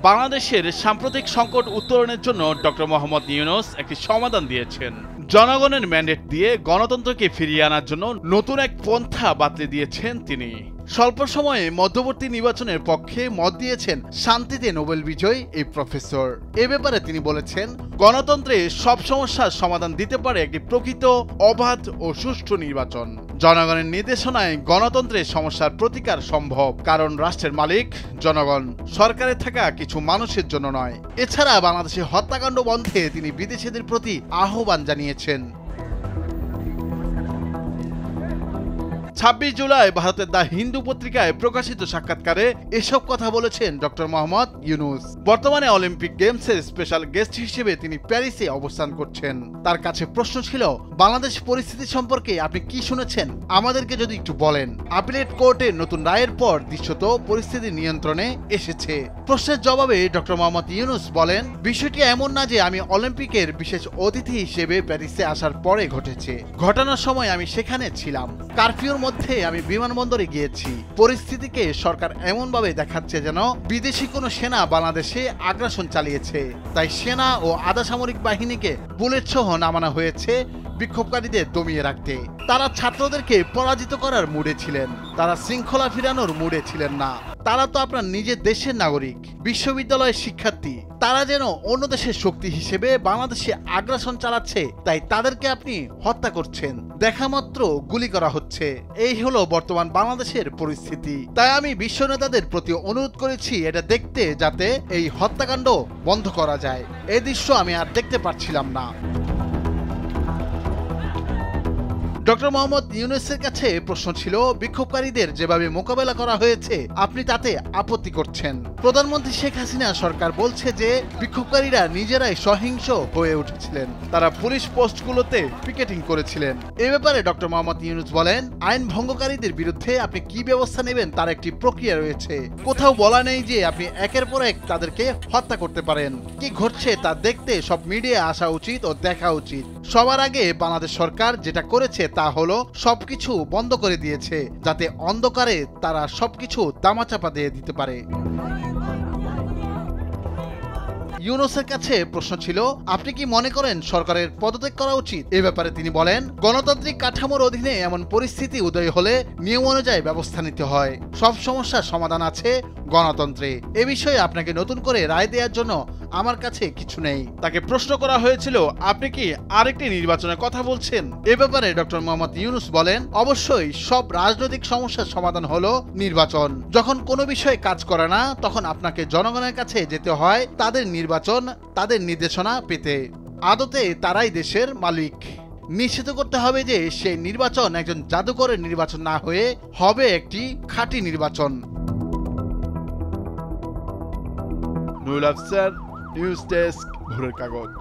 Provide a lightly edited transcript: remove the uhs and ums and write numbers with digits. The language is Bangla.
বাংলাদেশের সাম্প্রতিক সংকট উত্তরণের জন্য ডক্টর মোহাম্মদ ইউনূস একটি সমাধান দিয়েছেন। জনগণের ম্যান্ডেট দিয়ে গণতন্ত্রকে ফিরিয়ে আনার জন্য নতুন এক পন্থা বাতলে দিয়েছেন তিনি। স্বল্প সময়ে মধ্যবর্তী নির্বাচনের পক্ষে মত দিয়েছেন শান্তিতে নোবেল বিজয়ী এই প্রফেসর। এ ব্যাপারে তিনি বলেছেন, গণতন্ত্রে সব সমস্যার সমাধান দিতে পারে একটি প্রকৃত, অবাধ ও সুষ্ঠু নির্বাচন। জনগণের নির্দেশনায় গণতন্ত্রের সমস্যার প্রতিকার সম্ভব, কারণ রাষ্ট্রের মালিক জনগণ, সরকারে থাকা কিছু মানুষের জন্য নয়। এছাড়া বাংলাদেশে হত্যাকাণ্ড বন্ধে তিনি বিদেশিদের প্রতি আহ্বান জানিয়েছেন। 26 জুলাই ভারতের দ্য হিন্দু পত্রিকায় প্রকাশিত সাক্ষাৎকারে এসব কথা বলেছেন ডক্টর মোহাম্মদ ইউনূস। বর্তমানে অলিম্পিক গেমসের স্পেশাল গেস্ট হিসেবে তিনি প্যারিসে অবস্থান করছেন। তার কাছে প্রশ্ন ছিল, বাংলাদেশ পরিস্থিতি সম্পর্কে আপনি কি শুনেছেন, আমাদেরকে যদি একটু বলেন। আপিলেট কোর্টের নতুন রায়ের পর দৃশ্যত পরিস্থিতি নিয়ন্ত্রণে এসেছে। প্রশ্নের জবাবে ডক্টর মোহাম্মদ ইউনূস বলেন, বিষয়টি এমন না যে আমি অলিম্পিকের বিশেষ অতিথি হিসেবে প্যারিসে আসার পরে ঘটেছে। ঘটানোর সময় আমি সেখানে ছিলাম। কারফিউর মধ্যে আমি বিমানবন্দরে গিয়েছি। পরিস্থিতিকে সরকার এমনভাবে দেখাচ্ছে যেন বিদেশি কোনো সেনা বাংলাদেশে আগ্রাসন চালিয়েছে। তাই সেনা ও আধা সামরিক বাহিনীকে বুলেট সহ নামানো হয়েছে বিক্ষোভকারীদের দমিয়ে রাখতে। তারা ছাত্রদেরকে পরাজিত করার মুডে ছিলেন, তারা শৃঙ্খলা ফিরানোর মুডে ছিলেন না। তারা তো আপনার নিজের দেশের নাগরিক, বিশ্ববিদ্যালয়ের শিক্ষার্থী। তারা যেন অন্য দেশের শক্তি হিসেবে বাংলাদেশে আগ্রাসন চালাচ্ছে, তাই তাদেরকে আপনি হত্যা করছেন। দেখা মাত্র গুলি করা হচ্ছে। এই হলো বর্তমান বাংলাদেশের পরিস্থিতি। তাই আমি বিশ্ব নেতাদের প্রতি অনুরোধ করেছি এটা দেখতে, যাতে এই হত্যাকাণ্ড বন্ধ করা যায়। এই দৃশ্য আমি আর দেখতে পারছিলাম না। ডক্টর মোহাম্মদ ইউনূসের কাছে প্রশ্ন ছিল, বিক্ষোভকারীদের যেভাবে মোকাবেলা করা হয়েছে আপনি তাতে আপত্তি করছেন। প্রধানমন্ত্রী শেখ হাসিনা সরকার বলছে যে বিক্ষোভকারীরা নিজেরাই সহিংস হয়ে উঠেছিলেন, তারা পুলিশ পোস্টগুলোতে পিকেটিং করেছিলেন। এ ব্যাপারে ডক্টর মোহাম্মদ ইউনূস বলেন, আইন ভঙ্গকারীদের বিরুদ্ধে আপনি কি ব্যবস্থা নেবেন তার একটি প্রক্রিয়া রয়েছে। কোথাও বলা নেই যে আপনি একের পর এক তাদেরকে হত্যা করতে পারেন। কি ঘটছে তা দেখতে সব মিডিয়া আসা উচিত ও দেখা উচিত। সবার আগে বাংলাদেশ সরকার যেটা করেছে তা হলো সবকিছু বন্ধ করে দিয়েছে, যাতে অন্ধকারে তারা সবকিছু দামাচাপা দিয়ে দিতে পারে। ইউনূসের কাছে প্রশ্ন ছিল, আপনি কি মনে করেন সরকারের পদত্যাগ করা উচিত? এ ব্যাপারে তিনি বলেন, গণতান্ত্রিক কাঠামোর অধীনে এমন পরিস্থিতি উদয় হলে নিয়ম অনুযায়ী ব্যবস্থা নিতে হয়। সব সমস্যার সমাধান আছে গণতন্ত্রে। এ বিষয়ে আপনাকে নতুন করে রায় দেওয়ার জন্য আমার কাছে কিছু নেই। তাকে প্রশ্ন করা হয়েছিল, আপনি কি আরেকটি নির্বাচনের কথা বলছেন? এ ব্যাপারে ডক্টর মোহাম্মদ ইউনূস বলেন, অবশ্যই সব রাজনৈতিক সমস্যার সমাধান হলো নির্বাচন। যখন কোনো বিষয়ে কাজ করে না, তখন আপনাকে জনগণের কাছে যেতে হয় তাদের নির্বাচন, তাদের নির্দেশনা পেতে। আদতে তারাই দেশের মালিক। নিশ্চিত করতে হবে যে সেই নির্বাচন একজন জাদুকরের নির্বাচন না হয়ে হবে একটি খাঁটি নির্বাচন। নুরুল আফসার, নিউজ ডেস্ক, ভোরের কাগজ।